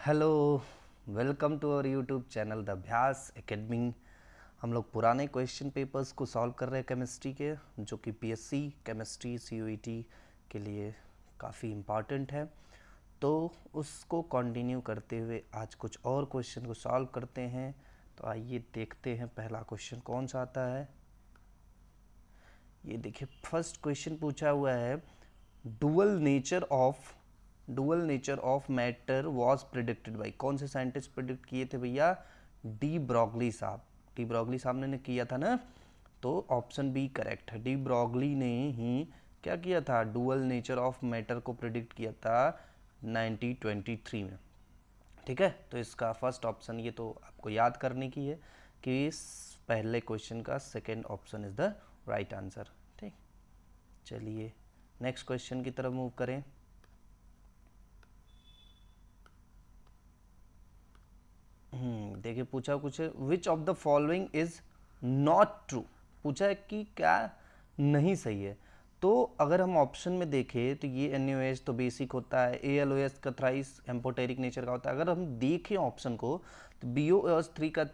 Hello, welcome to our YouTube channel the Abhyas Academy. हम लोग पुराने क्वेश्चन पेपर्स को सॉल्व कर रहे हैं केमिस्ट्री के, जो कि पीएससी केमिस्ट्री सीयूईटी के लिए काफ़ी इम्पॉर्टेंट है। तो उसको कंटिन्यू करते हुए आज कुछ और क्वेश्चन को सॉल्व करते हैं। तो आइए देखते हैं पहला क्वेश्चन कौन सा आता है। ये देखिए, फर्स्ट क्वेश्चन पूछा हुआ है, dual nature of matter was predicted by. कौन से साइंटिस्ट प्रिडिक्ट किए थे भैया? डी ब्रॉगली साहब। डी ब्रॉगली साहब ने किया था ना, तो ऑप्शन बी करेक्ट है। डी ब्रॉगली ने ही क्या किया था? डुअल नेचर ऑफ मैटर को प्रिडिक्ट किया था 1923 में। ठीक है, तो इसका फर्स्ट ऑप्शन, ये तो आपको याद करने की है कि इस पहले क्वेश्चन का second option is the right answer. ठीक, चलिए नेक्स्ट क्वेश्चन की तरफ मूव करें। देखिए, पूछा कुछ है, which of the following is not true. पूछा है कि क्या नहीं सही है। तो अगर हम ऑप्शन में देखें तो ये NaOH तो बेसिक होता है, AlOH का थ्राइस एम्पोटेरिक नेचर का होता है। अगर हम देखें ऑप्शन को तो BOH3 का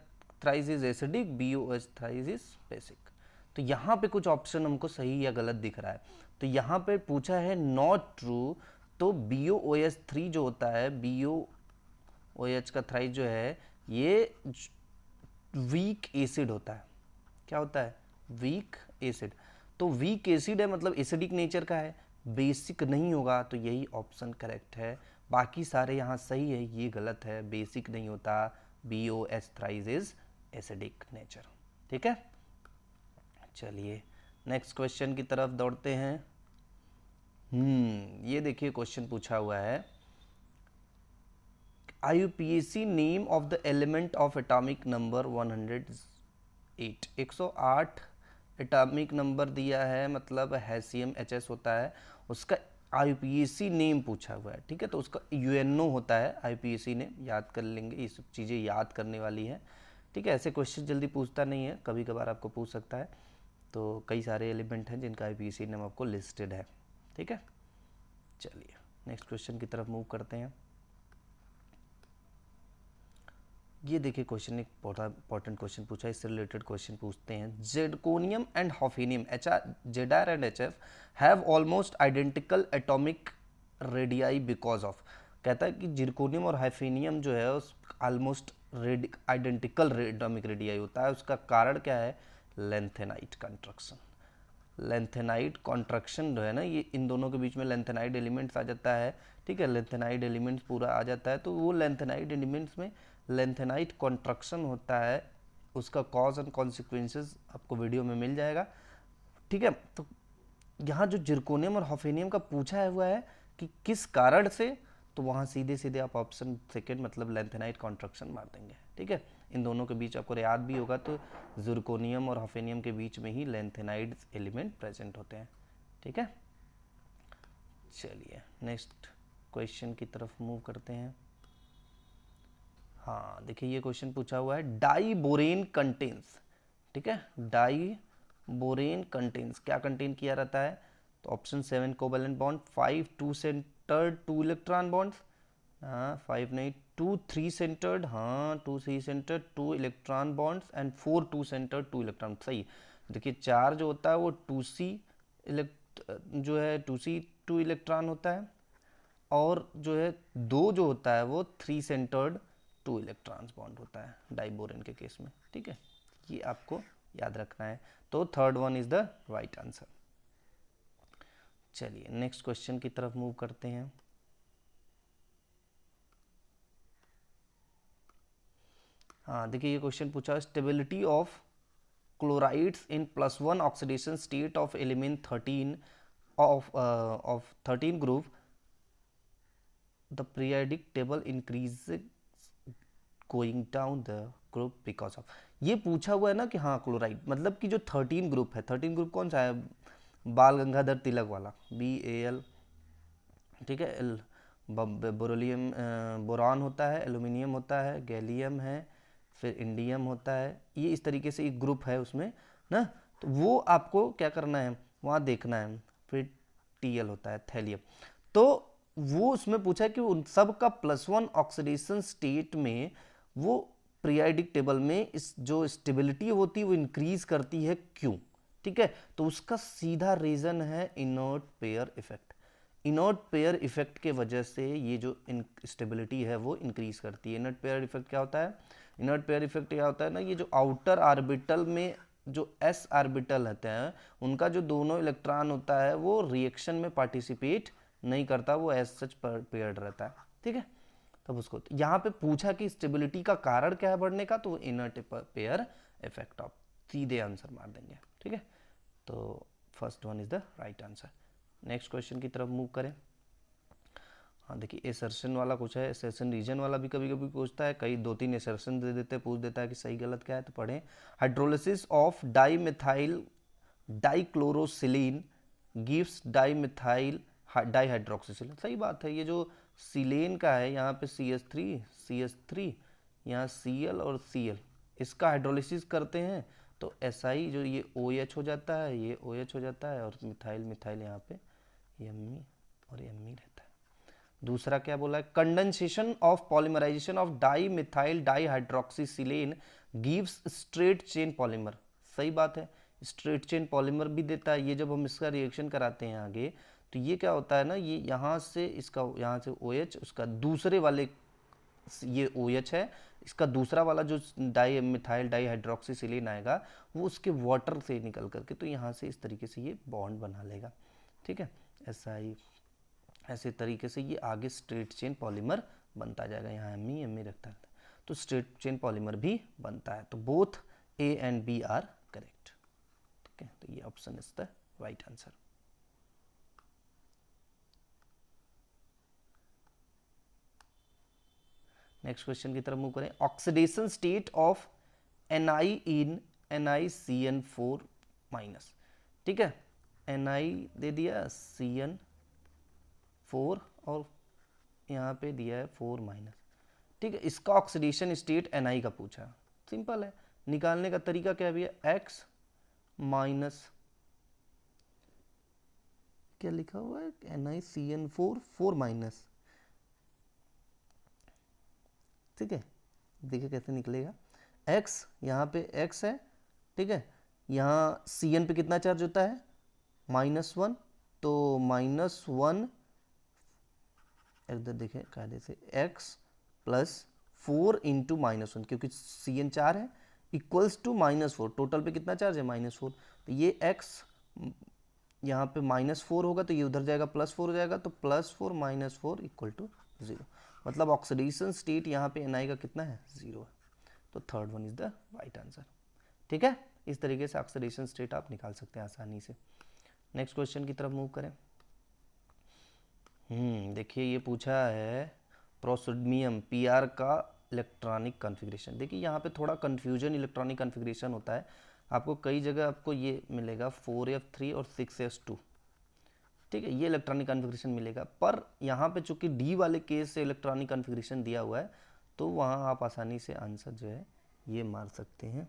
thrice is acidic, BOH thrice is basic. तो यहाँ पे कुछ ऑप्शन हमको सही या गलत दिख रहा है। तो यहाँ पे पूछा है नॉट ट्रू, तो BOOH3 जो होता है, BOOH का थ्राइस जो है, ये वीक एसिड होता है। क्या होता है? Weak acid. तो वीक एसिड है मतलब एसिडिक नेचर का है, बेसिक नहीं होगा, तो यही ऑप्शन करेक्ट है। बाकी सारे यहाँ सही है, ये गलत है, बेसिक नहीं होता। BOH thrice is acidic nature. ठीक है, चलिए नेक्स्ट क्वेश्चन की तरफ दौड़ते हैं। ये देखिए क्वेश्चन पूछा हुआ है, IUPAC name of the element of atomic number 108। 108 atomic number दिया है, मतलब हैसियम HS होता है, उसका IUPAC नेम पूछा हुआ है। ठीक है, तो उसका UNO होता है, IUPAC नेम याद कर लेंगे, ये सब चीज़ें याद करने वाली हैं। ठीक है, ऐसे क्वेश्चन जल्दी पूछता नहीं है, कभी कभार आपको पूछ सकता है। तो कई सारे एलिमेंट हैं जिनका IUPAC नेम आपको लिस्टेड है। ठीक है, चलिए नेक्स्ट क्वेश्चन की तरफ मूव करते हैं। ये देखिए क्वेश्चन, एक बहुत इंपॉर्टेंट क्वेश्चन पूछा है, इससे रिलेटेड क्वेश्चन पूछते हैं। Zirconium and hafnium, ZR and HF have almost identical atomic radii because of. कहता है कि जिरकोनियम और हाइफेनियम जो है उस ऑलमोस्ट आइडेंटिकल एटॉमिक रेडियाई होता है। उसका कारण क्या है? Lanthanide construction. लेंथेनाइड कॉन्ट्रैक्शन जो है ना, ये इन दोनों के बीच में लेंथेनाइड एलिमेंट्स आ जाता है। ठीक है, लेंथेनाइड एलिमेंट्स पूरा आ जाता है, तो वो लेंथेनाइड एलिमेंट्स में लेंथेनाइड कॉन्ट्रैक्शन होता है। उसका कॉज एंड कॉन्सिक्वेंसेस आपको वीडियो में मिल जाएगा। ठीक है, तो यहाँ जो जिरकोनियम और हॉफेनियम का पूछा है हुआ है कि किस कारण से, तो वहाँ सीधे सीधे आप ऑप्शन सेकेंड मतलब लेंथेनाइट कॉन्ट्रैक्शन मार देंगे। ठीक है, इन दोनों के बीच आपको याद भी होगा, तो जिरकोनियम और हॉफेनियम के बीच में ही लेंथेनाइड एलिमेंट प्रेजेंट होते हैं। ठीक है, चलिए नेक्स्ट क्वेश्चन की तरफ मूव करते हैं। हाँ देखिए, ये क्वेश्चन पूछा हुआ है, डाई बोरेन कंटेन्स। ठीक है, डाई बोरेन कंटेन्स क्या कंटेन किया रहता है? तो option 7 covalent bond, 5 two centered 2 electron bonds, हाँ 5 नहीं, 2 3 सेंटर्ड, हाँ 2 3 centered 2 electron bonds and 4 2 centered 2 electron. सही। देखिए, 4 जो होता है वो 2C इलेक्ट जो है 2C 2 इलेक्ट्रॉन होता है, और जो है 2 जो होता है वो 3 सेंटर्ड 2 इलेक्ट्रॉन्स बॉन्ड होता है डाइबोरेन के केस में। ठीक है, ये आपको याद रखना है। तो third one is the right answer. चलिए नेक्स्ट क्वेश्चन की तरफ मूव करते हैं। हाँ देखिए, ये क्वेश्चन पूछा है, stability of chlorides in +1 oxidation state of element 13 of 13 group, the periodic table increase going down the group because of. ये पूछा हुआ है ना कि हाँ क्लोराइड मतलब कि जो 13 ग्रुप है, 13 ग्रुप कौन सा है? बाल गंगाधर तिलक वाला, BAL। ठीक है, बोरोलियम बोरान होता है, एल्यूमिनियम होता है, गैलियम है, फिर इंडियम होता है। ये इस तरीके से एक ग्रुप है उसमें ना, तो वो आपको क्या करना है, वहाँ देखना है। फिर TL होता है, थैलियम। तो वो उसमें पूछा है कि उन सब का +1 ऑक्सीडेशन स्टेट में वो पीरियोडिक टेबल में इस जो स्टेबिलिटी होती है वो इंक्रीज करती है क्यों, ठीक है। तो उसका सीधा रीजन है inert pair effect. Inert pair effect के वजह से ये जो स्टेबिलिटी है वो इंक्रीज करती है। इनर्ट पेयर इफेक्ट क्या होता है? इनर्ट पेयर इफेक्ट क्या होता है ना, ये जो आउटर ऑर्बिटल में जो एस ऑर्बिटल रहते हैं उनका जो दोनों इलेक्ट्रॉन होता है वो रिएक्शन में पार्टिसिपेट नहीं करता, वो एज सच पेयर्ड रहता है, ठीक है। तब उसको यहाँ पे पूछा कि स्टेबिलिटी का कारण क्या है बढ़ने का, तो इनर्ट पेयर इफेक्ट। आप सीधे आंसर मार देंगे, ठीक है। तो first one is the right answer. Next question की तरफ मूव करें। हाँ देखिए, एसर्शन वाला कुछ है, एसर्शन रीजन वाला भी कभी कभी पूछता है, कई 2-3 एसर्शन दे देते हैं, पूछ देता है कि सही गलत क्या है। तो पढ़ें, hydrolysis of dimethyl dichlorosilane gives dimethyl dihydroxysilane. सही बात है, ये जो सिलेन का है यहाँ पे CH3 यहाँ Cl और Cl, इसका हाइड्रोलिसिस करते हैं तो SI जो ये OH हो जाता है, ये OH हो जाता है, और मिथाइल मिथाइल यहाँ पे Me और Me रहता है। दूसरा क्या बोला है, condensation of polymerization of dimethyl dihydroxysilane gives straight chain polymer. सही बात है, स्ट्रेट चेन पॉलीमर भी देता है। ये जब हम इसका रिएक्शन कराते हैं आगे, तो ये क्या होता है ना, ये यहाँ से इसका यहाँ से OH, उसका दूसरे वाले ये OH है, इसका दूसरा वाला जो डाई मिथाइल डाईहाइड्रोक्सिसिलेन आएगा वो उसके वाटर से निकल करके तो यहाँ से इस तरीके से ये बॉन्ड बना लेगा, ठीक है। ऐसे तरीके से ये आगे स्ट्रेट चेन पॉलीमर बनता जाएगा। यहाँ Me रखता है तो स्ट्रेट चेन पॉलीमर भी बनता है। तो both A and B are correct, ठीक है। तो ये option is the right answer. Next question की तरफ मूव करें। Oxidation state of Ni in NiCN4 minus, ठीक है। Ni दे दिया CN4 और यहाँ पे दिया है 4 माइनस, ठीक है। इसका ऑक्सीडेशन स्टेट Ni का पूछा, सिंपल है। निकालने का तरीका क्या भी है, X माइनस क्या लिखा हुआ है, NiCN4 4 माइनस, ठीक है। देखिए कैसे निकलेगा, X यहाँ पे X है, ठीक है। यहाँ Cn पे कितना चार्ज होता है, -1, तो -1 इधर देखें कायदे से X प्लस 4 इंटू -1, क्योंकि Cn 4 है, इक्वल्स टू -4। टोटल पे कितना चार्ज है, -4। तो ये X यहाँ पे -4 होगा तो ये उधर जाएगा +4 हो जाएगा, तो +4 -4 इक्वल टू 0। मतलब ऑक्सीडेशन स्टेट यहाँ पे Ni का कितना है, 0 है। तो third one is the right answer, ठीक है। इस तरीके से ऑक्सीडेशन स्टेट आप निकाल सकते हैं आसानी से। नेक्स्ट क्वेश्चन की तरफ मूव करें। देखिए ये पूछा है प्रोसोडियम Pr का इलेक्ट्रॉनिक कॉन्फ़िगरेशन। देखिए यहाँ पे थोड़ा कन्फ्यूजन इलेक्ट्रॉनिक कॉन्फ़िगरेशन होता है। आपको कई जगह आपको ये मिलेगा 4f3 और 6s2, ठीक है, ये इलेक्ट्रॉनिक कॉन्फ़िगरेशन मिलेगा। पर यहाँ पे चूंकि डी वाले केस से इलेक्ट्रॉनिक कॉन्फ़िगरेशन दिया हुआ है तो वहाँ आप आसानी से आंसर जो है ये मार सकते हैं।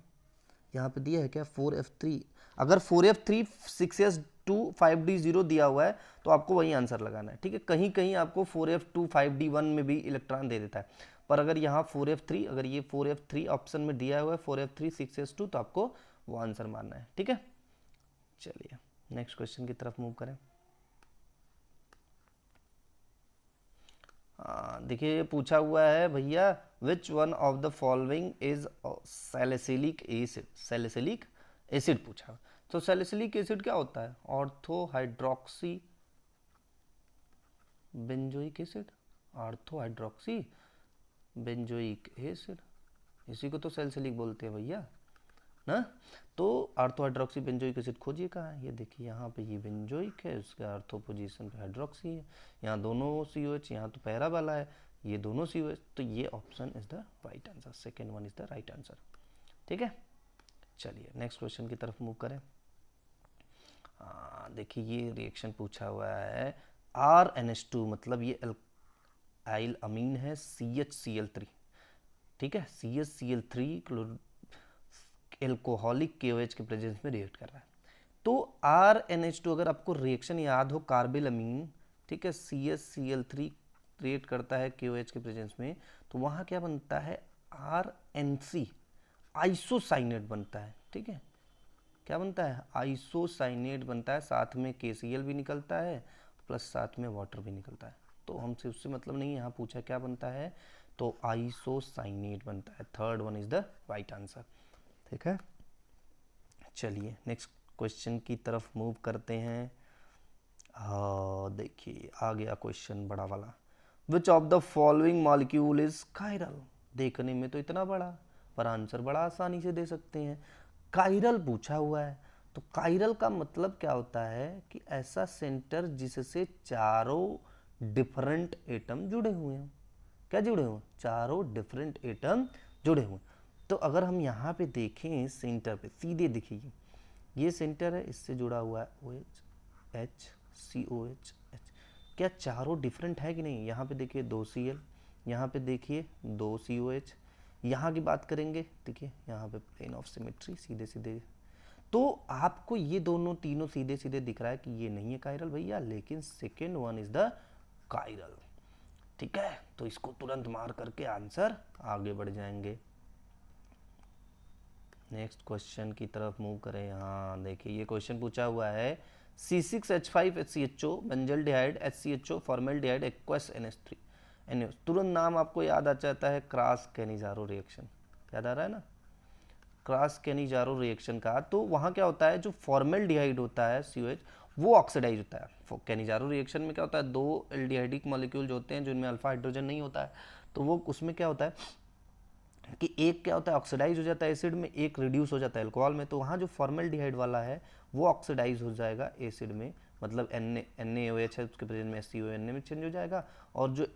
यहाँ पे दिया है क्या, 4f3। अगर 4f3 6s2 5d0 दिया हुआ है तो आपको वही आंसर लगाना है, ठीक है। कहीं कहीं आपको 4f2 5d1 में भी इलेक्ट्रॉन दे देता है, पर अगर यहाँ 4f3, अगर ये 4f3 ऑप्शन में दिया हुआ है 4f3 6s2, तो आपको वो आंसर मानना है, ठीक है। चलिए नेक्स्ट क्वेश्चन की तरफ मूव करें। देखिए ये पूछा हुआ है भैया, which one of the following is salicylic acid. Salicylic acid पूछा, तो सैलिसिलिक एसिड क्या होता है, ortho hydroxy benzoic acid, ortho hydroxy benzoic acid, इसी को तो सैलिसिलिक बोलते हैं भैया ना। तो ऑर्थो हाइड्रोक्सी बेंजोइक एसिड खोजिए कहाँ है, ये देखिए यहाँ पे ये बेंजोइक है, उसका ऑर्थो पोजीशन पे हाइड्रोक्सी है, यहाँ दोनों COH, यहाँ तो पैरा वाला है, ये दोनों COH, तो ये option is the right answer, second one is the right answer, ठीक है। चलिए नेक्स्ट क्वेश्चन की तरफ मूव करें। देखिए ये रिएक्शन पूछा हुआ है, RNH2 मतलब ये एल्काइल अमीन है CHCl3, ठीक है। CHCl3 एल्कोहलिक KOH के प्रेजेंस में रिएक्ट कर रहा है। तो RNH2 अगर आपको रिएक्शन याद हो कार्बिल अमीन, ठीक है, CSCl3 क्रिएट करता है KOH के प्रेजेंस में, तो वहाँ क्या बनता है, RNC आइसोसाइनेट बनता है। ठीक है, क्या बनता है, आइसोसाइनेट बनता है, साथ में KCl भी निकलता है प्लस साथ में वाटर भी निकलता है। तो हमसे उससे मतलब नहीं, यहाँ पूछा क्या बनता है, तो आइसोसाइनेट बनता है। Third one is the right answer. ठीक है, चलिए नेक्स्ट क्वेश्चन की तरफ मूव करते हैं। देखिए आ गया क्वेश्चन बड़ा वाला। विच of the following molecule is chiral. देखने में तो इतना बड़ा, पर आंसर बड़ा आसानी से दे सकते हैं। कायरल पूछा हुआ है, तो कायरल का मतलब क्या होता है कि ऐसा सेंटर जिससे चारों डिफरेंट एटम जुड़े हुए हैं। क्या जुड़े हुए हैं, चारों डिफरेंट एटम जुड़े हुए हैं। तो अगर हम यहाँ पे देखें सेंटर पे सीधे देखिए, ये सेंटर है, इससे जुड़ा हुआ है OH H COH H। क्या चारों डिफरेंट है कि नहीं, यहाँ पे देखिए 2 Cl, यहाँ पे देखिए 2 COH। यहाँ की बात करेंगे, देखिए यहाँ पे प्लेन ऑफ सिमेट्री सीधे सीधे, तो आपको ये दोनों तीनों सीधे सीधे दिख रहा है कि ये नहीं है कायरल भैया, लेकिन second one is the chiral. ठीक है, तो इसको तुरंत मार करके आंसर आगे बढ़ जाएंगे। नेक्स्ट क्वेश्चन की तरफ मूव करें। यहाँ देखिए ये क्वेश्चन पूछा हुआ है, C6H5HCHO benzaldehyde HCHO formaldehyde aqueous NH3 NH। तुरंत नाम आपको याद आ जाता है, क्रॉस कैनिजारो रिएक्शन। याद आ रहा है ना, क्रॉस कैनिजारो रिएक्शन का। तो वहाँ क्या होता है, जो फॉर्मेल्डिहाइड होता है COH वो ऑक्सीडाइज होता है। कैनिजारो रिएक्शन में क्या होता है, 2 एल्डिहाइडिक मॉलिक्यूल जो होते हैं जिनमें अल्फा हाइड्रोजन नहीं होता है, तो वो उसमें क्या होता है कि एक क्या होता है ऑक्सीडाइज हो जाता है एसिड में, एक रिड्यूस हो जाता है अल्कोहल में। तो वहाँ जो फॉर्मेल्डिहाइड वाला है वो ऑक्सीडाइज हो जाएगा एसिड में, मतलब NaOH है उसके प्रेजेंट में SCONA में चेंज हो जाएगा। और जो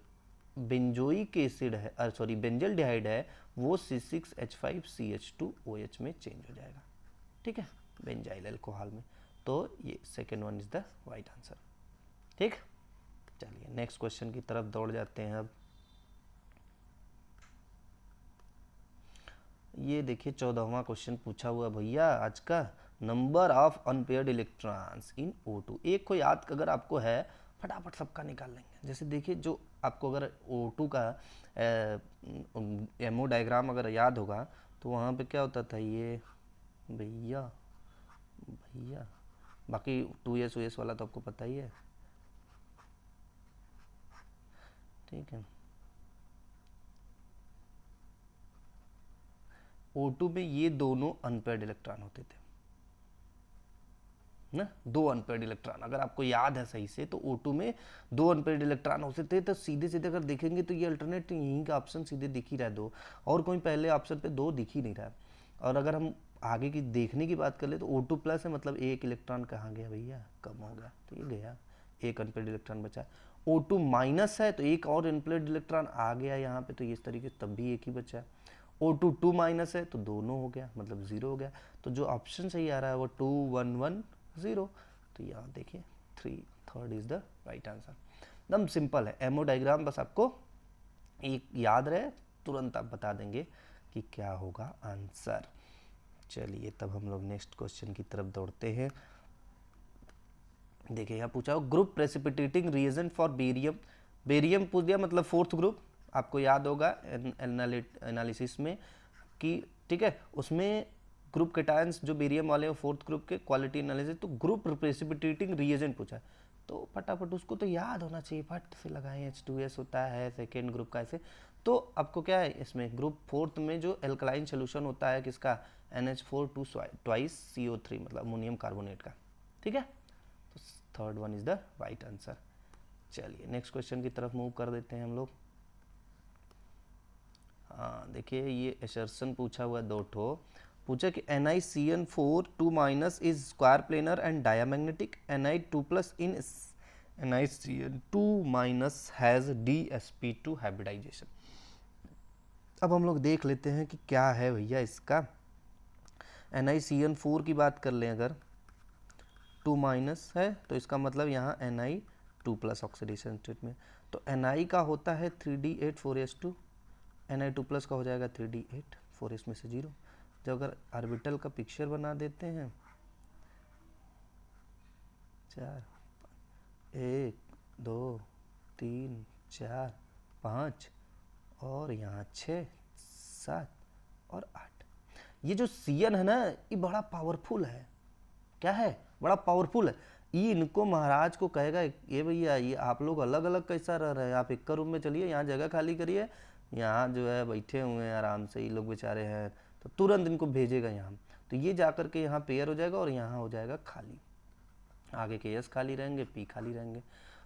बेंजोइक एसिड है, सॉरी बेंजल डिहाइड है, वो C6H5CH2OH में चेंज हो जाएगा। ठीक है, बेंजाइल अल्कोहल में। तो ये second one is the right answer. ठीक, चलिए नेक्स्ट क्वेश्चन की तरफ दौड़ जाते हैं अब। ये देखिए 14वां क्वेश्चन पूछा हुआ भैया आज का, number of unpaired electrons in O2। एक को याद अगर आपको है, फटाफट सबका निकाल लेंगे। जैसे देखिए जो आपको अगर O2 का एमओ डायग्राम अगर याद होगा, तो वहाँ पे क्या होता था ये भैया भैया, बाकी 2s वाला तो आपको पता ही है। ठीक है, O2 में ये दोनों अनपेयर्ड इलेक्ट्रॉन होते थे ना, 2 अनपेयर्ड इलेक्ट्रॉन। अगर आपको याद है सही से, तो O2 में 2 अनपेयर्ड इलेक्ट्रॉन होते थे। तो सीधे सीधे अगर देखेंगे तो ये अल्टरनेट यहीं का ऑप्शन सीधे दिख ही रहा है 2, और कोई पहले ऑप्शन पे 2 दिख ही नहीं रहा है। और अगर हम आगे की देखने की बात कर ले, तो O2 प्लस है, मतलब एक इलेक्ट्रॉन कहाँ गया भैया, कम हो गया, तो ये गया, एक अनपेयर्ड इलेक्ट्रॉन बचा। O2 माइनस है, तो एक और अनपेयर्ड इलेक्ट्रॉन आ गया यहाँ पे, तो इस तरीके से तब भी एक ही बचा। O2 2 माइनस है, तो दोनों हो गया, मतलब 0 हो गया। तो जो ऑप्शन सही आ रहा है वो 2 1 1 0। तो यहाँ देखिए 3 third is the right answer. एकदम सिंपल है एमओ डायग्राम, बस आपको एक याद रहे, तुरंत आप बता देंगे कि क्या होगा आंसर। चलिए तब हम लोग नेक्स्ट क्वेश्चन की तरफ दौड़ते हैं। देखिए यहाँ पूछा हो, group precipitating reagent for barium. Barium पूछ दिया, मतलब फोर्थ ग्रुप, आपको याद होगा एनालिसिस में कि ठीक है, उसमें ग्रुप कैटायंस जो बेरियम वाले हैं फोर्थ ग्रुप के, क्वालिटी एनालिसिस, तो ग्रुप प्रेसिपिटेटिंग रिएजेंट पूछा है, तो फटाफट उसको तो याद होना चाहिए, फट से लगाएं, H2S होता है सेकेंड ग्रुप का ऐसे। तो आपको क्या है, इसमें ग्रुप फोर्थ में जो एल्कलाइन सोल्यूशन होता है किसका, NH4 ट्वाइस CO3, मतलब अमोनियम कार्बोनेट का। ठीक है, तो third one is the right answer. चलिए नेक्स्ट क्वेश्चन की तरफ मूव कर देते हैं हम लोग। हाँ देखिए ये एसर्शन पूछा हुआ है 2 ठो। पूछा कि NiCN4 2 minus is square planar and diamagnetic, Ni2 plus in NiCN2 minus has DsP2 hybridization. अब हम लोग देख लेते हैं कि क्या है भैया इसका। NiCN4 की बात कर लें अगर, 2 माइनस है, तो इसका मतलब यहाँ Ni2 प्लस ऑक्सीडेशन स्टेट में, तो Ni का होता है 3D8 4s2, Ni2 प्लस का हो जाएगा 3D8 4s में से 0। जब अगर ऑर्बिटल का पिक्चर बना देते हैं, 4 1 2 3 4 5 और यहाँ 6 7 और 8। ये जो Cn है ना, ये बड़ा पावरफुल है। क्या है? बड़ा पावरफुल है। ये इनको महाराज को कहेगा, ये भैया ये आप लोग अलग अलग कैसा रह रहे हैं, आप एक रूम में चलिए, यहाँ जगह खाली करिए, यहाँ जो है बैठे हुए हैं आराम से, ये लोग बेचारे हैं, तो तुरंत इनको भेजेगा यहाँ। तो ये जा करके यहाँ पेयर हो जाएगा और यहाँ हो जाएगा खाली। आगे के एस खाली रहेंगे, पी खाली रहेंगे।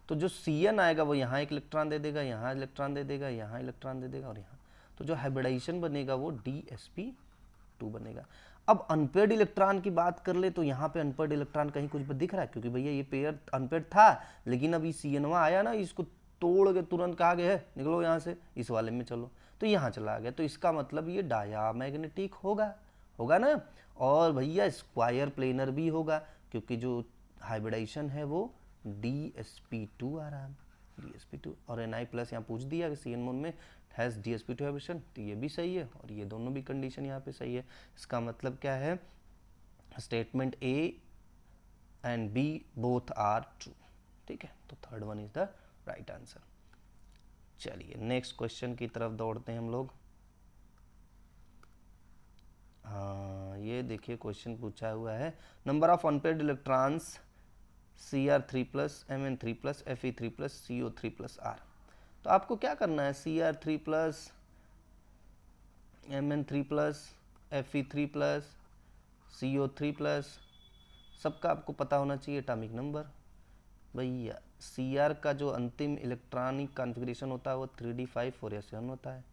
तो जो Cn आएगा वो यहाँ एक इलेक्ट्रॉन दे देगा, यहाँ इलेक्ट्रॉन दे देगा, यहाँ इलेक्ट्रॉन दे देगा और यहाँ। तो जो हाइब्रिडाइजेशन बनेगा वो DsP2 बनेगा। अब अनपेयर्ड इलेक्ट्रॉन की बात कर ले तो यहाँ पे अनपेयर्ड इलेक्ट्रॉन कहीं कुछ दिख रहा है, क्योंकि भैया ये पेयर अनपेयर्ड था, लेकिन अभी Cn आया ना, इसको तोड़ के तुरंत कहा गया है निकलो यहाँ से, इस वाले में चलो, तो यहाँ चला गया। तो इसका मतलब ये डायामैग्नेटिक होगा, होगा ना। और भैया स्क्वायर प्लेनर भी होगा, क्योंकि जो हाइब्रिडाइजेशन है वो DsP2 आ रहा है, DsP2। और Na प्लस यहाँ पूछ दिया कि Cn मोन में हैज़ DsP2 हाइब्रिडेशन, तो ये भी सही है और ये दोनों भी कंडीशन यहाँ पे सही है। इसका मतलब क्या है, statement A and B both are true. ठीक है, तो third one is the right answer. चलिए नेक्स्ट क्वेश्चन की तरफ दौड़ते हैं हम लोग। हाँ, ये देखिए क्वेश्चन पूछा हुआ है, number of unpaired electrons Cr3 plus Mn3 plus Fe3 plus CO3 plus R। तो आपको क्या करना है, Cr3 plus Mn3 plus Fe3 plus CO3 plus, सबका आपको पता होना चाहिए एटॉमिक नंबर। भैया Cr का जो अंतिम इलेक्ट्रॉनिक कॉन्फ़िगरेशन होता है वो 3d5 4s1 होता है।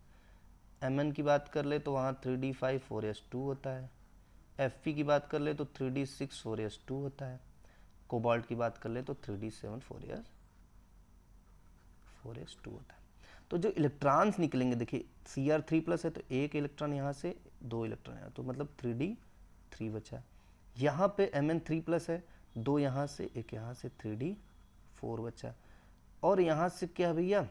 Mn की बात कर ले तो वहाँ 3d5 4s2 होता है। Fe की बात कर ले तो 3d6 4s2 होता है। कोबाल्ट की बात कर ले तो 3d7 4s2 होता है। तो जो इलेक्ट्रॉन्स निकलेंगे, देखिए Cr3 प्लस है तो एक इलेक्ट्रॉन यहाँ से, दो इलेक्ट्रॉन यहाँ, तो मतलब 3d3 बचा। यहाँ पे Mn3 प्लस है, दो यहाँ से एक यहाँ से, 3d4 बचा। और यहाँ से क्या भैया,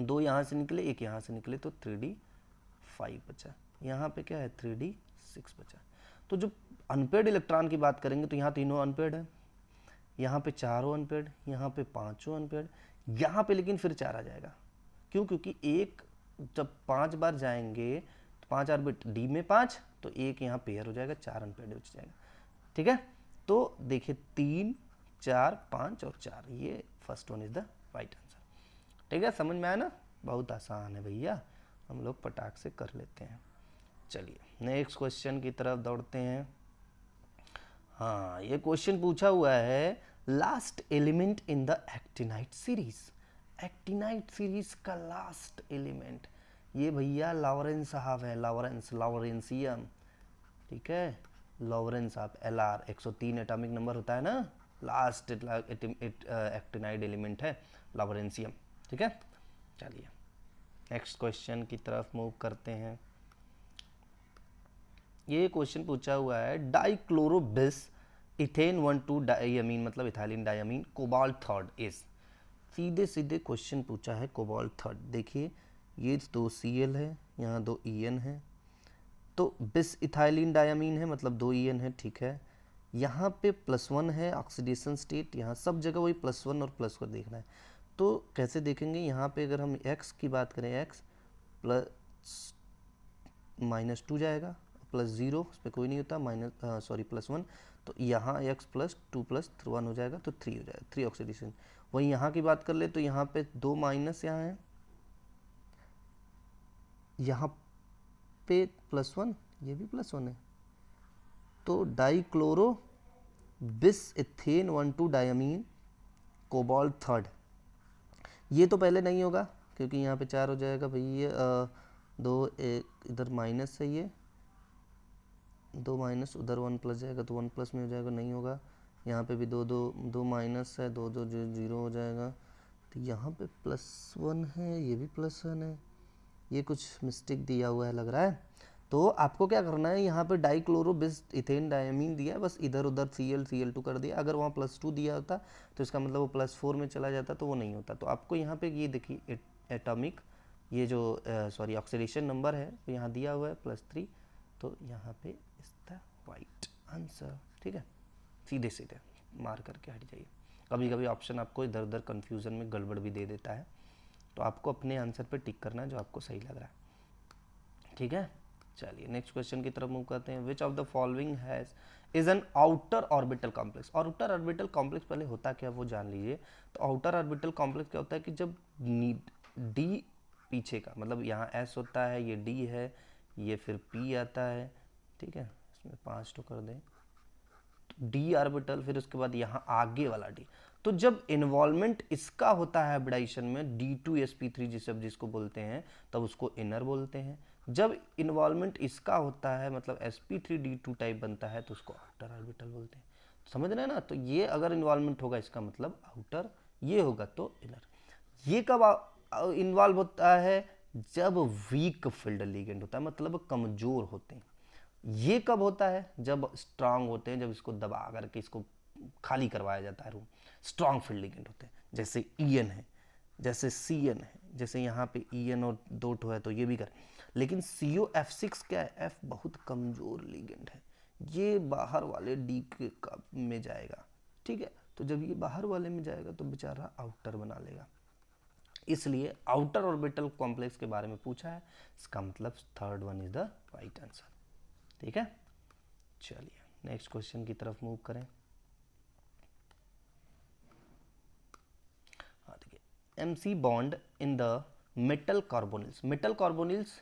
दो यहाँ से निकले एक यहाँ से निकले, तो 3d5 बचा। यहाँ पे क्या है, 3d6 बचा। तो जो अनपेयर्ड इलेक्ट्रॉन की बात करेंगे तो यहाँ तीनों अनपेयर्ड है, यहाँ पे चारों अनपेयर्ड, यहाँ पे पांचों अनपेयर्ड, यहाँ पे लेकिन फिर 4 आ जाएगा। क्यों? क्योंकि एक जब 5 बार जाएंगे तो 5 ऑर्बिट डी में 5, तो एक यहाँ पेयर हो जाएगा, 4 अनपेयर्ड बच जाएगा। ठीक है, तो देखिए 3 4 5 और 4, ये first one is the right answer. ठीक है, समझ में आया ना, बहुत आसान है भैया, हम लोग पटाख से कर लेते हैं। चलिए नेक्स्ट क्वेश्चन की तरफ दौड़ते हैं। हाँ, ये क्वेश्चन पूछा हुआ है, last element in the actinide series. Actinide series का लास्ट एलिमेंट ये भैया लॉरेंस साहब है, लॉरेंसियम। ठीक है, लॉरेंस साहब, Lr 103 एटॉमिक नंबर होता है ना, लास्ट एक्टिनाइड एलिमेंट है लॉरेंसियम। ठीक है, चलिए नेक्स्ट क्वेश्चन की तरफ मूव करते हैं। ये क्वेश्चन पूछा हुआ है, डाइक्लोरोबिस इथेन 1,2 डाइमीन मतलब ethylene diamine cobalt third is. सीधे सीधे क्वेश्चन पूछा है कोबाल्ट थर्ड। देखिए ये 2 Cl है, यहाँ 2 En है, तो बिस इथाइलिन डाइमीन है मतलब 2 En है। ठीक है, यहाँ पे +1 है ऑक्सीडेशन स्टेट, यहाँ सब जगह वही +1 और +1 देखना है। तो कैसे देखेंगे, यहाँ पे अगर हम x की बात करें, x प्लस -2 जाएगा, +0 उस पर कोई नहीं होता, +1, तो यहाँ x +2 +1 हो जाएगा, तो 3 हो जाएगा, 3 ऑक्सीडेशन। वहीं यहाँ की बात कर ले तो यहाँ पे 2 माइनस यहाँ है, यहाँ पे +1, ये भी +1 है, तो डाइक्लोरो बिस इथेन 1,2 डायमीन कोबाल्ट थर्ड। ये तो पहले नहीं होगा क्योंकि यहाँ पे 4 हो जाएगा भैया, 2 एक इधर माइनस है, ये 2 माइनस, उधर 1 प्लस जाएगा तो 1 प्लस में हो जाएगा, नहीं होगा। यहाँ पे भी 2 माइनस है, 2 0 हो जाएगा, तो यहाँ पे +1 है, ये भी +1 है, ये कुछ मिस्टेक दिया हुआ है लग रहा है। तो आपको क्या करना है, यहाँ पे डाइक्लोरो बिस इथेन डायमीन दिया है, बस इधर उधर Cl2 कर दिया। अगर वहाँ +2 दिया होता तो इसका मतलब वो +4 में चला जाता, तो वो नहीं होता। तो आपको यहाँ पे ये देखिए एटॉमिक, ये जो सॉरी ऑक्सीडेशन नंबर है तो यहाँ दिया हुआ है +3, तो यहाँ पे इज द राइट आंसर। ठीक है, सीधे सीधे मार करके हट जाइए। कभी कभी ऑप्शन आपको इधर उधर कन्फ्यूज़न में गड़बड़ भी दे देता है, तो आपको अपने आंसर पे टिक करना है जो आपको सही लग रहा है। ठीक है, चलिए नेक्स्ट क्वेश्चन की तरफ मूव करते हैं। विच of the following has is an outer orbital complex. Outer orbital complex पहले होता क्या वो जान लीजिए। तो आउटर ऑर्बिटल कॉम्प्लेक्स क्या होता है कि जब डी पीछे का, मतलब यहाँ एस होता है, ये डी है, ये फिर पी आता है, ठीक है, इसमें 5 तो कर दें, डी ऑर्बिटल, फिर उसके बाद यहाँ आगे वाला डी। तो जब इन्वॉल्वमेंट इसका होता है हाइब्रिडाइजेशन में D2sp3 जिसको बोलते हैं, तब उसको इनर बोलते हैं। जब इन्वॉल्वमेंट इसका होता है, मतलब sp3d2 टाइप बनता है, तो उसको आउटर ऑर्बिटल बोलते हैं। समझ रहे हैं ना? तो ये अगर इन्वॉल्वमेंट होगा इसका मतलब आउटर, ये होगा तो इनर। ये कब इन्वॉल्व होता है? जब वीक फील्ड लिगेंड होता है, मतलब कमजोर होते हैं। ये कब होता है? जब स्ट्रांग होते हैं, जब इसको दबा करके इसको खाली करवाया जाता है रूम। स्ट्रांग फील्ड लिगेंड होते हैं, जैसे ईएन है, जैसे सीएन है, जैसे यहाँ पे ईएन और 2 ठो है तो ये भी कर। लेकिन COF6 क्या है? एफ बहुत कमजोर लिगेंड है, ये बाहर वाले डी के में जाएगा। ठीक है, तो जब ये बाहर वाले में जाएगा तो बेचारा आउटर बना लेगा, इसलिए आउटर ऑर्बिटल कॉम्प्लेक्स के बारे में पूछा है। इसका मतलब third one is the right answer. ठीक है, चलिए नेक्स्ट क्वेश्चन की तरफ मूव करें। हाँ देखिए, MC bond in the metal carbonyls. Metal carbonyls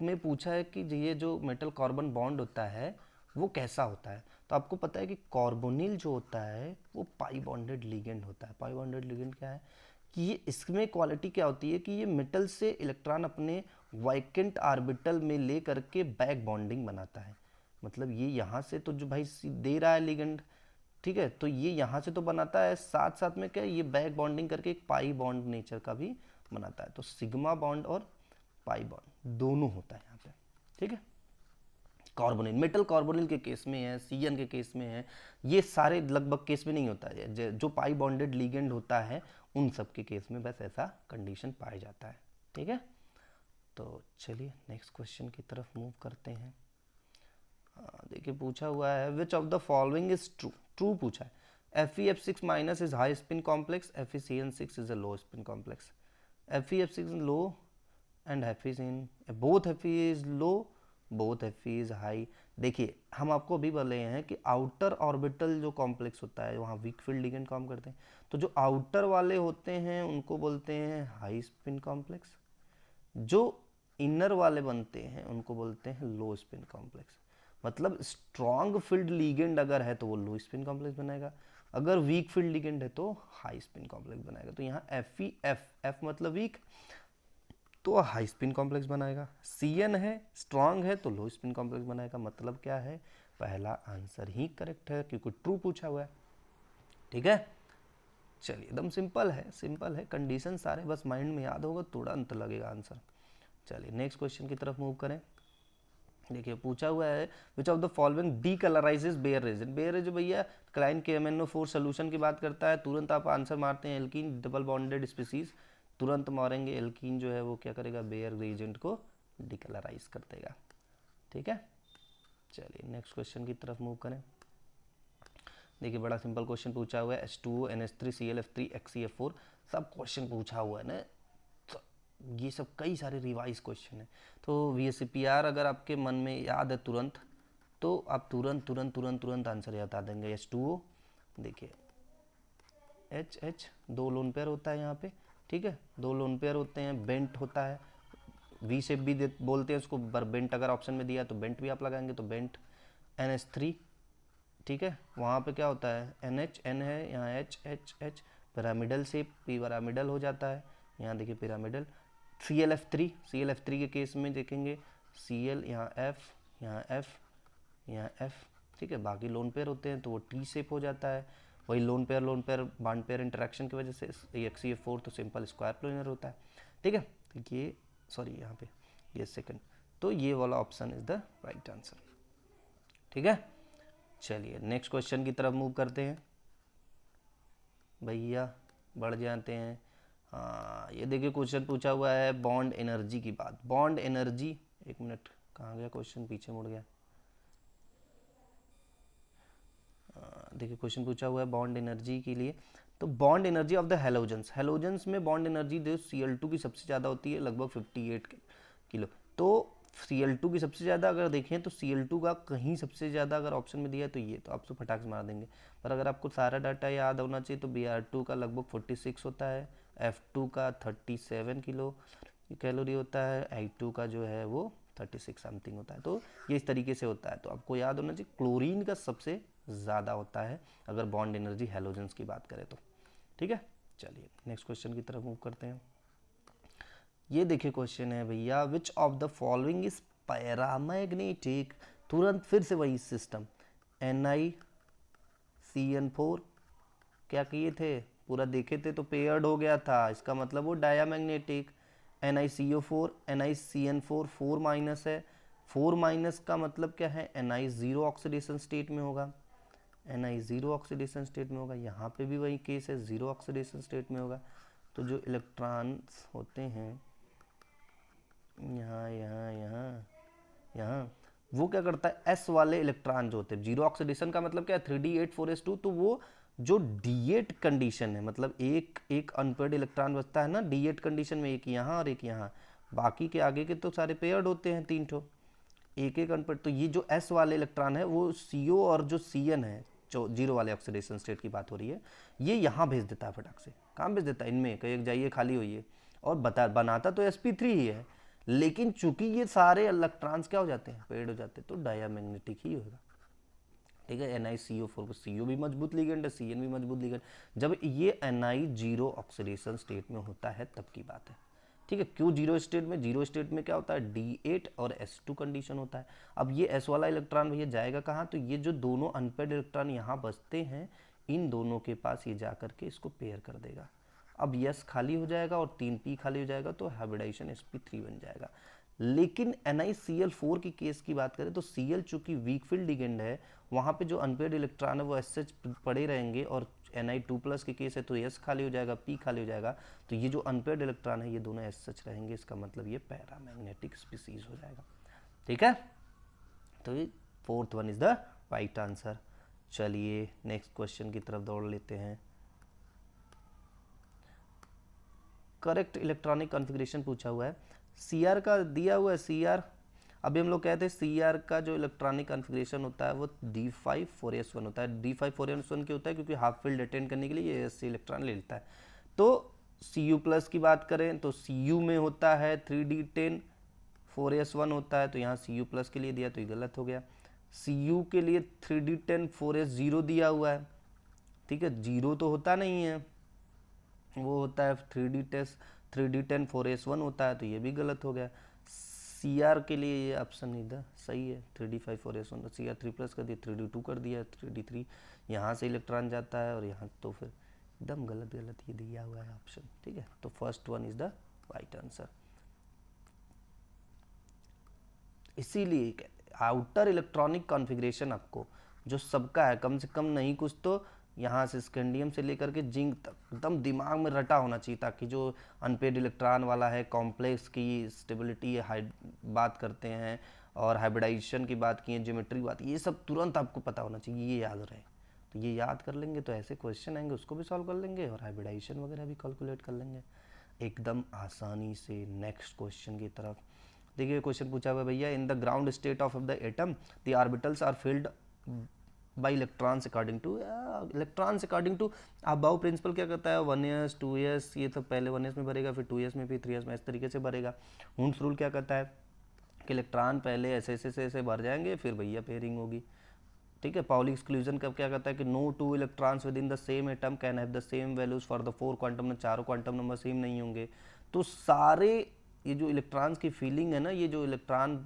में पूछा है कि ये जो मेटल कार्बन बॉन्ड होता है वो कैसा होता है। तो आपको पता है कि कार्बोनिल जो होता है वो पाई बॉन्डेड लिगेंड होता है। पाई बॉन्डेड लिगेंड क्या है कि ये, इसमें क्वालिटी क्या होती है कि ये मेटल से इलेक्ट्रॉन अपने वाइकेंट ऑर्बिटल में ले करके बैक बॉन्डिंग बनाता है। मतलब ये यहाँ से तो जो भाई दे रहा है लिगेंड, ठीक है, तो ये यहाँ से तो बनाता है, साथ साथ में क्या ये बैक बॉन्डिंग करके एक पाई बॉन्ड नेचर का भी बनाता है। तो सिग्मा बॉन्ड और पाई बॉन्ड दोनों होता है यहाँ पे। ठीक है, कार्बोनिल, मेटल कार्बोनिल के केस में है, सीएन के केस में है, ये सारे लगभग केस में नहीं होता है। जो पाई बॉन्डेड लिगेंड होता है उन सब के केस में बस ऐसा कंडीशन पाया जाता है। ठीक है, तो चलिए नेक्स्ट क्वेश्चन की तरफ मूव करते हैं। देखिए पूछा हुआ है which of the following is true. True पूछा है। FeF6 minus is high spin complex, FeCN6 is a low spin complex. FeF6 is low and FeCN, both Fe is low, both Fe is high. देखिए हम आपको अभी बोले हैं कि outer orbital जो कॉम्प्लेक्स होता है वहाँ वीक फील्ड लिगेंड काम करते हैं, तो जो आउटर वाले होते हैं उनको बोलते हैं हाई स्पिन कॉम्प्लेक्स, जो इनर वाले बनते हैं उनको बोलते हैं लो स्पिन कॉम्प्लेक्स। मतलब स्ट्रॉन्ग फील्ड लिगेंड अगर है तो वो लो स्पिन कॉम्प्लेक्स बनाएगा, अगर वीक फील्ड लिगेंड है तो हाई स्पिन कॉम्प्लेक्स बनाएगा। तो यहाँ एफ मतलब वीक, तो हाई स्पिन कॉम्प्लेक्स बनाएगा। CN है, स्ट्रॉन्ग है, तो लो स्पिन कॉम्प्लेक्स बनाएगा। मतलब क्या है? पहला आंसर ही करेक्ट है क्योंकि ट्रू पूछा हुआ है। ठीक है, चलिए एकदम सिंपल है, सिंपल है, कंडीशन सारे बस माइंड में याद होगा तुरंत लगेगा आंसर। चलिए नेक्स्ट क्वेश्चन की तरफ मूव करें। देखिए पूछा हुआ है which of the following decolourises Baeyer reagent. Baeyer reagent भैया क्लाइन के MnO4 सोल्यूशन की बात करता है। तुरंत आप आंसर मारते हैं एल्कीन डबल बॉन्डेड स्पीसीज, तुरंत मारेंगे एल्कीन जो है वो क्या करेगा, बेयर रेजेंट को डीकलराइज कर देगा। ठीक है, चलिए नेक्स्ट क्वेश्चन की तरफ मूव करें। देखिए बड़ा सिंपल क्वेश्चन पूछा हुआ है, H2O NH3 ClF3 HCF4 सब क्वेश्चन पूछा हुआ है ना, ये सब कई सारे रिवाइज क्वेश्चन है। तो VSCPR अगर आपके मन में याद है तुरंत, तो आप तुरंत तुरंत तुरंत तुरंत आंसर बता देंगे। H2O देखिए H दो लोन पेयर होता है यहाँ पे, ठीक है, दो लोन पेयर होते हैं, बेंट होता है, वी शेप भी बोलते हैं उसको, बेंट अगर ऑप्शन में दिया तो बेंट भी आप लगाएंगे तो बेंट। NH3, ठीक है, वहाँ पे क्या होता है NH N है, यहाँ H पिरामिडल शेप, पिरामिडल हो जाता है, यहाँ देखिए पिरामिडल। ClF3 के केस में देखेंगे Cl, यहाँ F, यहाँ F, यहाँ F, ठीक है, बाकी लोन पेयर होते हैं तो वो T शेप हो जाता है। वही lone pair bond pair interaction की वजह से HCF4 तो सिंपल स्क्वायर प्लेनर होता है। ठीक है, तो ये सॉरी यहाँ पे ये सेकंड, तो ये वाला option is the right answer. ठीक है, चलिए नेक्स्ट क्वेश्चन की तरफ मूव करते हैं भैया, बढ़ जाते हैं। हाँ ये देखिए क्वेश्चन पूछा हुआ है बॉन्ड एनर्जी की बात। बॉन्ड एनर्जी, एक मिनट कहाँ गया क्वेश्चन, पीछे मुड़ गया। देखिए क्वेश्चन पूछा हुआ है बॉन्ड एनर्जी के लिए, तो bond energy of the halogens, halogens में बॉन्ड एनर्जी जो Cl2 की सबसे ज़्यादा होती है लगभग 58 किलो। तो Cl2 की सबसे ज़्यादा अगर देखें तो Cl2 का कहीं सबसे ज़्यादा अगर ऑप्शन में दिया है तो ये, तो आप तो फटाक से मार देंगे। पर अगर आपको सारा डाटा याद होना चाहिए तो Br2 का लगभग 46 होता है, F2 का 37 किलो कैलोरी होता है, I2 का जो है वो 36 समथिंग होता है। तो ये इस तरीके से होता है, तो आपको याद होना चाहिए क्लोरीन का सबसे ज़्यादा होता है अगर बॉन्ड एनर्जी हेलोजेंस की बात करें तो। ठीक है, चलिए नेक्स्ट क्वेश्चन की तरफ मूव करते हैं। ये देखिए क्वेश्चन है भैया, विच of the following is paramagnetic, तुरंत फिर से वही सिस्टम, NiCN4 क्या किए थे, पूरा देखे थे तो पेयर्ड हो गया था, इसका मतलब वो डायामैग्नेटिक। NiCO4 NiCN4 4 माइनस है, 4 माइनस का मतलब क्या है, Ni जीरो ऑक्सीडेशन स्टेट में होगा, Ni जीरो ऑक्सीडेशन स्टेट में होगा, यहाँ पे भी वही केस है, जीरो ऑक्सीडेशन स्टेट में होगा। तो जो इलेक्ट्रॉन्स होते हैं यहाँ यहाँ यहाँ यहाँ, वो क्या करता है, एस वाले इलेक्ट्रॉन जो होते हैं, जीरो ऑक्सीडेशन का मतलब क्या है 3d8 4s2, तो वो जो D8 कंडीशन है, मतलब एक एक अनपेयर्ड इलेक्ट्रॉन बचता है ना D8 कंडीशन में, एक यहाँ और एक यहाँ, बाकी के आगे के तो सारे पेयर्ड होते हैं तीन ठो, एक एक अनपेयर्ड। तो ये जो S वाले इलेक्ट्रॉन है वो CO और जो CN है, जो जीरो वाले ऑक्सीडेशन स्टेट की बात हो रही है, ये यहाँ भेज देता है फटाक से, कहाँ भेज देता है, इनमें कहीं जाइए खाली होइए, और बनाता तो sp3 ही है, लेकिन चूंकि ये सारे इलेक्ट्रॉन्स क्या हो जाते हैं, पेड हो जाते हैं, तो डायामैग्नेटिक ही होगा। ठीक है, NiCO4 को CO भी मजबूत लिगेंड है, CN भी मजबूत लिगेंड, जब ये Ni जीरो ऑक्सीडेशन स्टेट में होता है तब की बात है। ठीक है, क्यों जीरो स्टेट में, जीरो स्टेट में क्या होता है D8 और S2 कंडीशन होता है। अब ये S वाला इलेक्ट्रॉन भैया जाएगा कहाँ, तो ये जो दोनों अनपेयर्ड इलेक्ट्रॉन यहाँ बचते हैं, इन दोनों के पास ये जा करके इसको पेयर कर देगा। अब यस खाली हो जाएगा और 3p खाली हो जाएगा, तो हाइब्रिडाइजेशन sp3 बन जाएगा। लेकिन NiCl4 की केस की बात करें तो Cl चूंकि वीक फील्ड लिगेंड है, वहाँ पे जो अनपेयर्ड इलेक्ट्रॉन है वो एस पड़े रहेंगे, और Ni2+ की केस है तो S खाली हो जाएगा, P खाली हो जाएगा, तो ये जो अनपेयर्ड इलेक्ट्रॉन है ये दोनों एस रहेंगे, इसका मतलब ये पैरामैग्नेटिक स्पीसीज हो जाएगा। ठीक है, तो ये fourth one is the right answer. चलिए नेक्स्ट क्वेश्चन की तरफ दौड़ लेते हैं। करेक्ट इलेक्ट्रॉनिक कॉन्फ़िगरेशन पूछा हुआ है, CR का दिया हुआ है CR। अभी हम लोग कहते हैं CR का जो इलेक्ट्रॉनिक कॉन्फ़िगरेशन होता है वो D5 4s1 होता है। D5 4s1 क्यों होता है, क्योंकि हाफ फील्ड अटेंड करने के लिए ये SC इलेक्ट्रॉन ले लेता है। तो Cu+ की बात करें तो Cu में होता है 3d10 4s1 होता है, तो यहाँ Cu+ के लिए दिया तो ये गलत हो गया। Cu के लिए 3d10 4s0 दिया हुआ है, ठीक है, जीरो तो होता नहीं है, वो होता है 3d10 4s1 होता है, तो ये भी गलत हो गया। CR के लिए ये ऑप्शन इधर सही है, 3d5 4s1, CR 3+ कर दिया, 3d2 कर दिया, 3d3 यहाँ से इलेक्ट्रॉन जाता है, और यहाँ तो फिर एकदम गलत गलत ये दिया हुआ है ऑप्शन। ठीक है, तो first one is the right answer. इसीलिए आउटर इलेक्ट्रॉनिक कॉन्फ़िगरेशन आपको जो सबका है, कम से कम नहीं कुछ तो यहाँ से स्कैंडियम से लेकर के जिंक तक एकदम दिमाग में रटा होना चाहिए, ताकि जो अनपेड इलेक्ट्रॉन वाला है, कॉम्प्लेक्स की स्टेबिलिटी बात करते हैं, और हाइब्रिडाइजेशन की बात की है, ज्योमेट्री बात, ये सब तुरंत आपको पता होना चाहिए, ये याद रहे। तो ये याद कर लेंगे तो ऐसे क्वेश्चन आएंगे उसको भी सॉल्व कर लेंगे, और हाइब्रिडाइजेशन वगैरह भी कैलकुलेट कर लेंगे एकदम आसानी से। नेक्स्ट क्वेश्चन की तरफ देखिए, क्वेश्चन पूछा हुआ भैया, in the ground state of the atom the orbitals are filled by electrons according to aufbau principle क्या कहता है, 1s 2s, ये तो पहले 1s में भरेगा, फिर 2s में, फिर 3s में, इस तरीके से भरेगा। हुंस रूल क्या कहता है कि इलेक्ट्रॉन पहले ऐसे ऐसे ऐसे भर जाएंगे, फिर भैया पेयरिंग होगी। ठीक है, पाउली एक्सक्लूजन कब क्या कहता है कि no two electrons within the same atom can have the same values for the 4 quantum number, चारों क्वांटम नंबर सेम नहीं होंगे। तो सारे ये जो इलेक्ट्रॉन्स की फीलिंग है ना, ये जो इलेक्ट्रॉन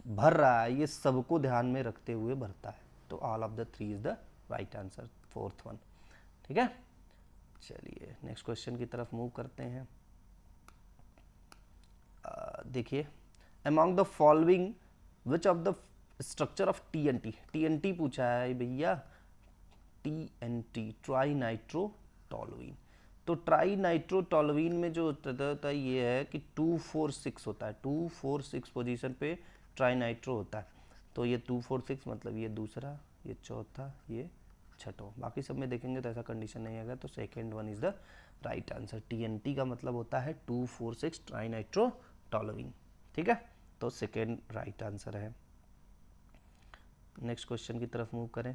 भर रहा है, ये सबको ध्यान में रखते हुए भरता है, तो all of the three is the right answer, fourth one. ठीक है, चलिए नेक्स्ट क्वेश्चन की तरफ मूव करते हैं। देखिए, among the following which of the structure of TNT, TNT पूछा है भैया, TNT ट्राई नाइट्रोटोलुइन। तो ट्राई नाइट्रोटोलुइन में जो होता है ये है कि 246 होता है, 246 पोजीशन पे ट्राई नाइट्रो होता है। तो ये 246 मतलब ये दूसरा, ये चौथा, ये छठो, बाकी सब में देखेंगे तो ऐसा कंडीशन नहीं आएगा, तो second one is the right answer. TNT का मतलब होता है 2,4,6 ट्राइनाइट्रोटोलुईन, ठीक है, तो सेकेंड राइट आंसर है। नेक्स्ट क्वेश्चन की तरफ मूव करें।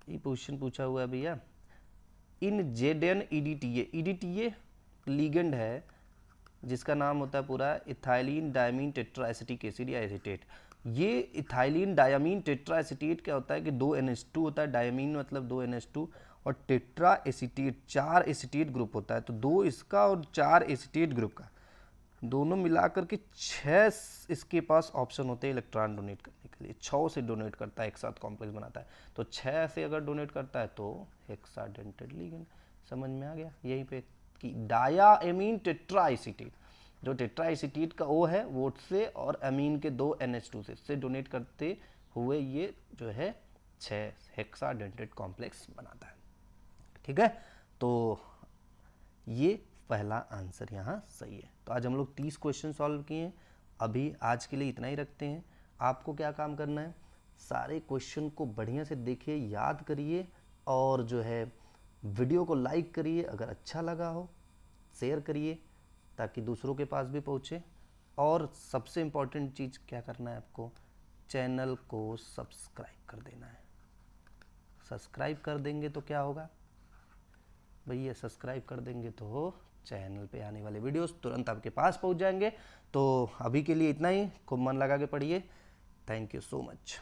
ये क्वेश्चन पूछा हुआ है भैया, इन ZnEDTA, EDTA लीगेंड है जिसका नाम होता है पूरा ethylene diamine tetra acetic acid या एसिटेट। ये इथाइलिन डायमीन टेट्रा एसिटेट क्या होता है कि 2 NH2 होता है, डायमीन मतलब 2 NH2, और टेट्रा एसिटेट 4 एसिटेट ग्रुप होता है, तो 2 इसका और 4 एसिटेट ग्रुप का, दोनों मिलाकर के 6 इसके पास ऑप्शन होते हैं इलेक्ट्रॉन डोनेट करने के लिए। 6 से डोनेट करता है, एक साथ कॉम्प्लेक्स बनाता है, तो 6 से अगर डोनेट करता है तो हेक्साडेंटेट लिगेंड। समझ में आ गया यहीं पे कि डायामीन टेट्रा एसिटेट, जो टेट्रा एसिटेट का O है वो से और अमीन के 2 NH2 से डोनेट करते हुए ये जो है 6 हेक्साडेंटेट कॉम्प्लेक्स बनाता है, ठीक है। तो ये पहला आंसर यहाँ सही है। तो आज हम लोग 30 क्वेश्चन सॉल्व किए हैं। अभी आज के लिए इतना ही रखते हैं। आपको क्या काम करना है, सारे क्वेश्चन को बढ़िया से देखिए, याद करिए, और जो है वीडियो को लाइक करिए, अगर अच्छा लगा हो शेयर करिए ताकि दूसरों के पास भी पहुँचे, और सबसे इम्पॉर्टेंट चीज़ क्या करना है आपको, चैनल को सब्सक्राइब कर देना है। सब्सक्राइब कर देंगे तो क्या होगा भैया, सब्सक्राइब कर देंगे तो चैनल पे आने वाले वीडियोस तुरंत आपके पास पहुंच जाएंगे। तो अभी के लिए इतना ही, खूब मन लगा के पढ़िए। Thank you so much.